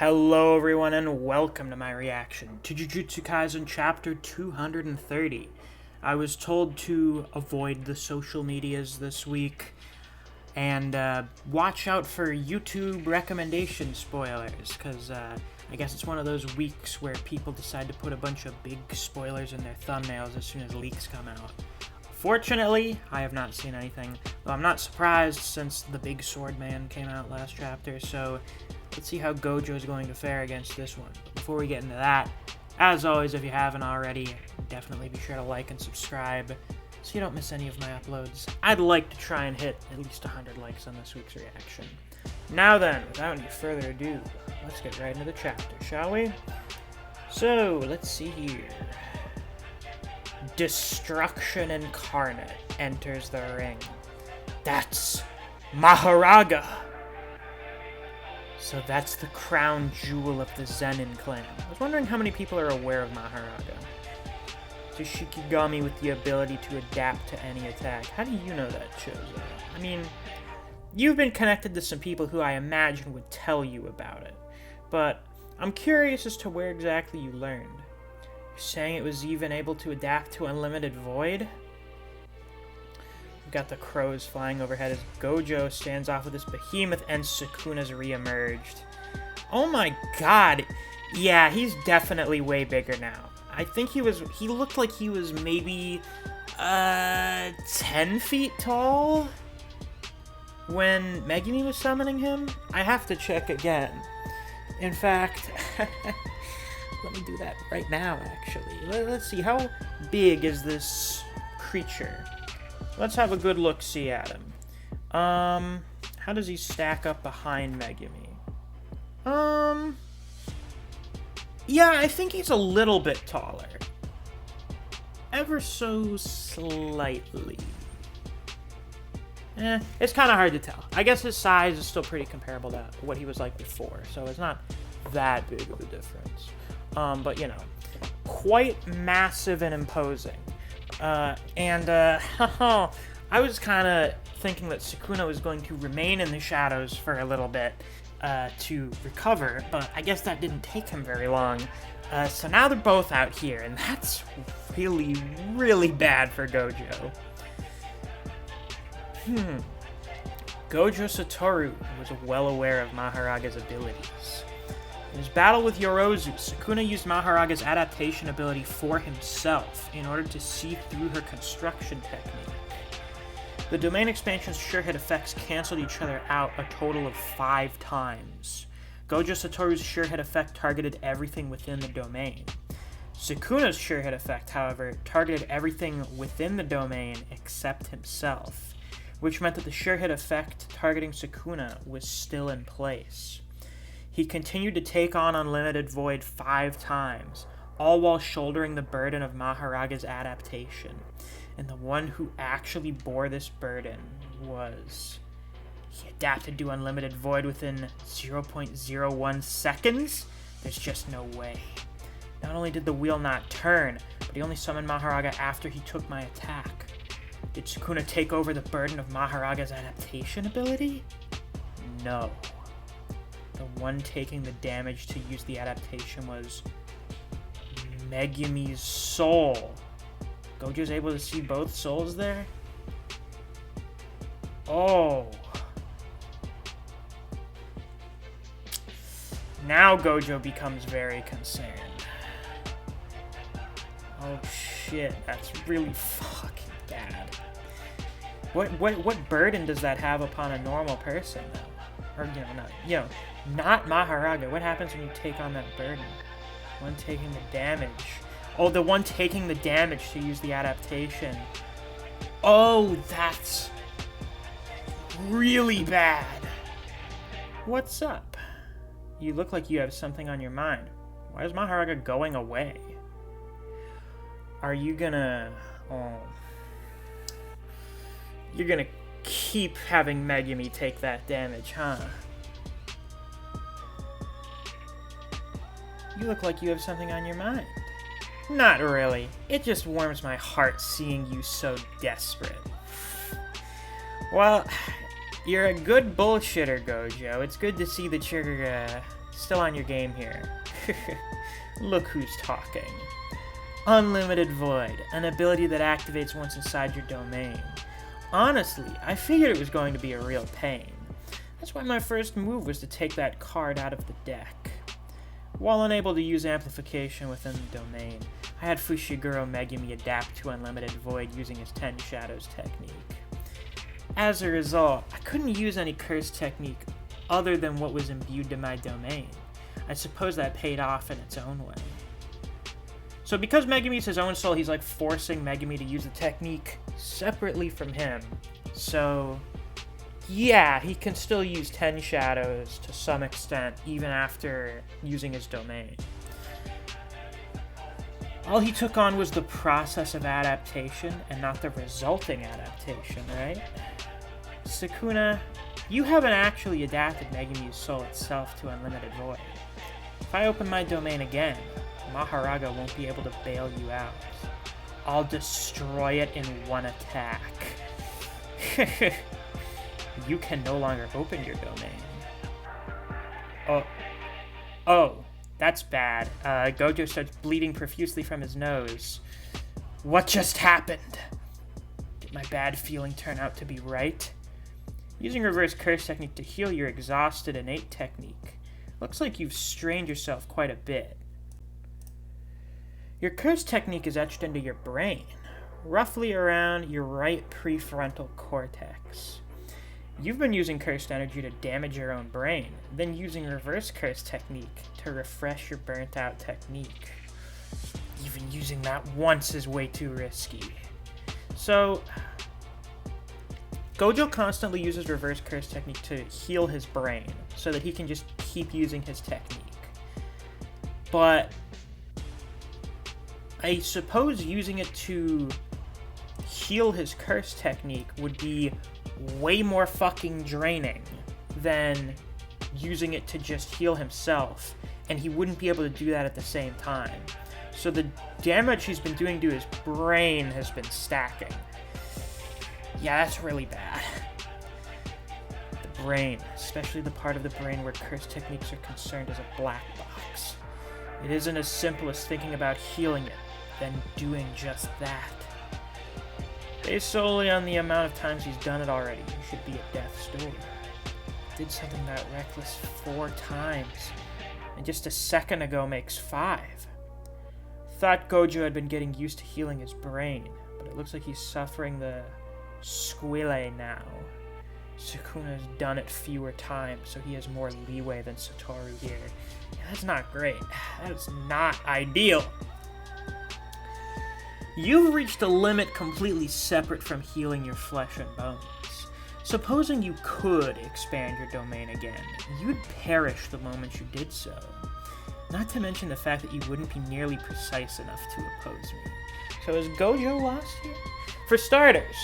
Hello everyone and welcome to my reaction to Jujutsu Kaisen chapter 230. I was told to avoid the social medias this week and watch out for YouTube recommendation spoilers, because I guess it's one of those weeks where people decide to put a bunch of big spoilers in their thumbnails as soon as leaks come out. Fortunately, I have not seen anything, though I'm not surprised since the Big Sword Man came out last chapter, so let's see how Gojo is going to fare against this one. Before we get into that, as always, if you haven't already, definitely be sure to like and subscribe so you don't miss any of my uploads. I'd like to try and hit at least 100 likes on this week's reaction. Now then, without any further ado, let's get right into the chapter, shall we? So, let's see here. Destruction Incarnate enters the ring. That's Mahoraga! So that's the crown jewel of the Zenin clan. I was wondering how many people are aware of Mahoraga. It's a Shikigami with the ability to adapt to any attack. How do you know that, Chozo? I mean, you've been connected to some people who I imagine would tell you about it. But I'm curious as to where exactly you learned. You're saying it was even able to adapt to Unlimited Void? We've got the crows flying overhead as Gojo stands off with this behemoth and Sukuna's re-emerged. Oh my god! Yeah, he's definitely way bigger now. I think he looked like he was maybe 10 feet tall when Megumi was summoning him. I have to check again. In fact, let me do that right now, actually. Let's see, how big is this creature? Let's have a good look-see at him. How does he stack up behind Megumi? Yeah, I think he's a little bit taller. Ever so slightly. It's kind of hard to tell. I guess his size is still pretty comparable to what he was like before, so it's not that big of a difference. But, you know, quite massive and imposing. I was kind of thinking that Sukuna was going to remain in the shadows for a little bit to recover, but I guess that didn't take him very long. So now they're both out here, and that's really, really bad for Gojo. Gojo Satoru was well aware of Mahoraga's abilities. In his battle with Yorozu, Sukuna used Mahoraga's adaptation ability for himself in order to see through her construction technique. The domain expansion's sure-hit effects canceled each other out a total of 5 times. Gojo Satoru's sure-hit effect targeted everything within the domain. Sukuna's sure-hit effect, however, targeted everything within the domain except himself, which meant that the sure-hit effect targeting Sukuna was still in place. He continued to take on Unlimited Void 5 times, all while shouldering the burden of Mahoraga's adaptation. And the one who actually bore this burden was... he adapted to Unlimited Void within 0.01 seconds? There's just no way. Not only did the wheel not turn, but he only summoned Mahoraga after he took my attack. Did Sukuna take over the burden of Mahoraga's adaptation ability? No. The one taking the damage to use the adaptation was Megumi's soul. Gojo's able to see both souls there? Oh. Now Gojo becomes very concerned. Oh shit, that's really fucking bad. What burden does that have upon a normal person, though? Or, not Mahoraga. What happens when you take on that burden? One taking the damage. Oh, the one taking the damage to use the adaptation. Oh, that's really bad. What's up? You look like you have something on your mind. Why is Mahoraga going away? Are you gonna... oh... you're gonna keep having Megumi take that damage, huh? You look like you have something on your mind. Not really. It just warms my heart seeing you so desperate. Well, you're a good bullshitter, Gojo. It's good to see that you're Still on your game here. Look who's talking. Unlimited Void, an ability that activates once inside your domain. Honestly, I figured it was going to be a real pain. That's why my first move was to take that card out of the deck. While unable to use amplification within the domain, I had Fushiguro Megumi adapt to Unlimited Void using his 10 Shadows technique. As a result, I couldn't use any curse technique other than what was imbued to my domain. I suppose that paid off in its own way. So because Megumi's his own soul, he's like forcing Megumi to use the technique separately from him. So yeah, he can still use 10 Shadows to some extent, even after using his domain. All he took on was the process of adaptation and not the resulting adaptation, right? Sukuna, you haven't actually adapted Megumi's soul itself to Unlimited Void. If I open my domain again, Mahoraga won't be able to bail you out. I'll destroy it in one attack. You can no longer open your domain. Oh, that's bad. Gojo starts bleeding profusely from his nose. What just happened? Did my bad feeling turn out to be right? Using reverse curse technique to heal your exhausted innate technique. Looks like you've strained yourself quite a bit. Your curse technique is etched into your brain, roughly around your right prefrontal cortex. You've been using cursed energy to damage your own brain, then using reverse curse technique to refresh your burnt out technique. Even using that once is way too risky. So, Gojo constantly uses reverse curse technique to heal his brain, so that he can just keep using his technique. But I suppose using it to heal his curse technique would be way more fucking draining than using it to just heal himself, and he wouldn't be able to do that at the same time. So the damage he's been doing to his brain has been stacking. Yeah, that's really bad. The brain, especially the part of the brain where curse techniques are concerned, is a black box. It isn't as simple as thinking about healing it, then doing just that. Based solely on the amount of times he's done it already, he should be at death's door. Did something that reckless 4 times, and just a second ago makes 5. Thought Gojo had been getting used to healing his brain, but it looks like he's suffering the squile now. Sukuna's done it fewer times, so he has more leeway than Satoru here. Yeah, that's not great. That is not ideal. You've reached a limit completely separate from healing your flesh and bones. Supposing you could expand your domain again, you'd perish the moment you did so. Not to mention the fact that you wouldn't be nearly precise enough to oppose me. So is Gojo lost here? For starters,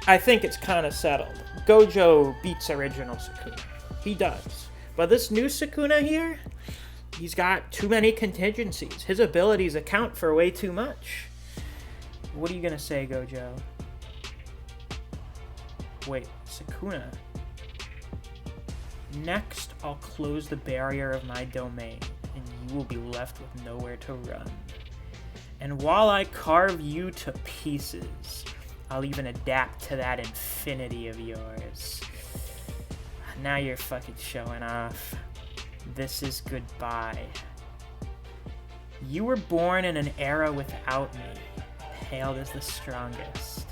I think it's kind of settled. Gojo beats original Sukuna. He does. But this new Sukuna here, he's got too many contingencies. His abilities account for way too much. What are you gonna say, Gojo? Wait, Sukuna. Next, I'll close the barrier of my domain, and you will be left with nowhere to run. And while I carve you to pieces, I'll even adapt to that infinity of yours. Now you're fucking showing off. This is goodbye. You were born in an era without me, hailed as the strongest,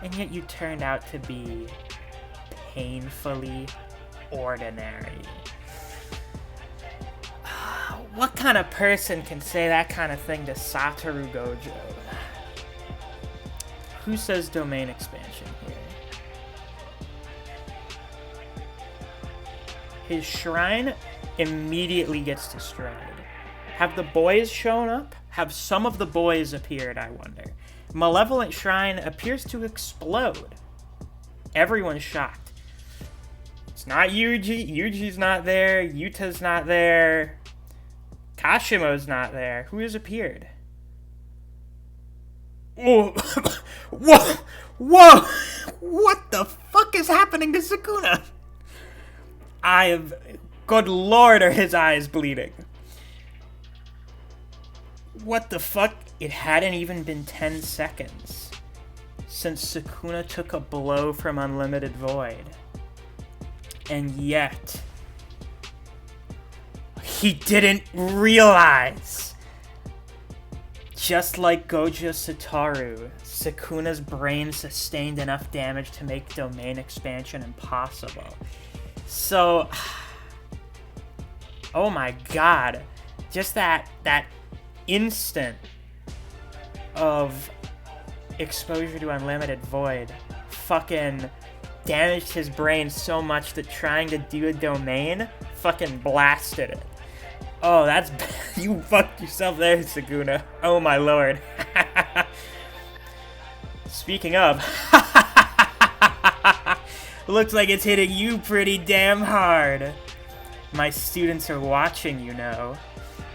and yet you turned out to be painfully ordinary. What kind of person can say that kind of thing to Satoru Gojo? Who says domain expansion here? His shrine immediately gets destroyed. Have the boys shown up? Have some of the boys appeared, I wonder? Malevolent Shrine appears to explode. Everyone's shocked. It's not Yuji. Yuji's not there. Yuta's not there. Kashimo's not there. Who has appeared? Oh, whoa! Whoa! What the fuck is happening to Sukuna? Good lord, are his eyes bleeding? What the fuck? It hadn't even been 10 seconds since Sukuna took a blow from Unlimited Void. And yet, he didn't realize. Just like Gojo Satoru, Sukuna's brain sustained enough damage to make domain expansion impossible. So, oh my god, just that instant of exposure to Unlimited Void fucking damaged his brain so much that trying to do a domain fucking blasted it. Oh, that's you fucked yourself there, Sukuna. Oh my lord. Speaking of, looks like it's hitting you pretty damn hard. My students are watching, you know.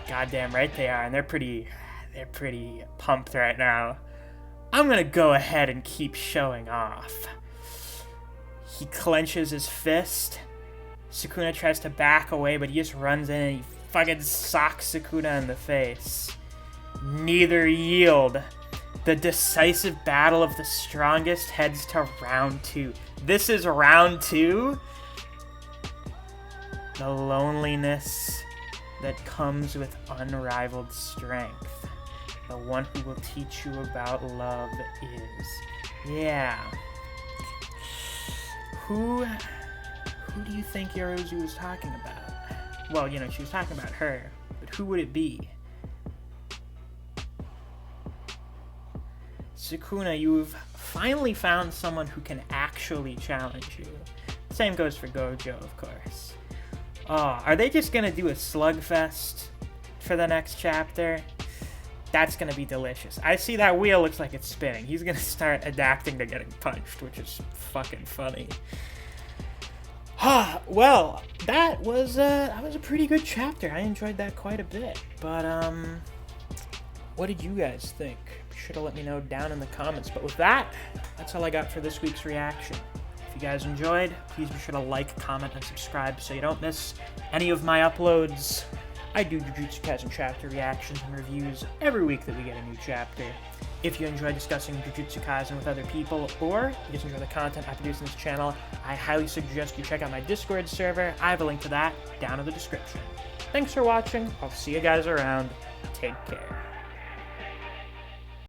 Goddamn right they are, and they're pretty pumped right now. I'm gonna go ahead and keep showing off. He clenches his fist. Sukuna tries to back away, but he just runs in and he fucking socks Sukuna in the face. Neither yield. The decisive battle of the strongest heads to round 2. This is round 2? The loneliness that comes with unrivaled strength. The one who will teach you about love is... Yeah. Who do you think Yorozu was talking about? Well, you know, she was talking about her, but who would it be? Sukuna, you've finally found someone who can actually challenge you. Same goes for Gojo, of course. Oh, are they just gonna do a slugfest for the next chapter? That's gonna be delicious. I see that wheel looks like it's spinning. He's gonna start adapting to getting punched, which is fucking funny. Well, that was a pretty good chapter. I enjoyed that quite a bit. But what did you guys think? Be sure to let me know down in the comments. But with that, that's all I got for this week's reaction. If you guys enjoyed, please be sure to like, comment, and subscribe so you don't miss any of my uploads. I do Jujutsu Kaisen chapter reactions and reviews every week that we get a new chapter. If you enjoy discussing Jujutsu Kaisen with other people, or you just enjoy the content I produce on this channel, I highly suggest you check out my Discord server. I have a link to that down in the description. Thanks for watching. I'll see you guys around. Take care.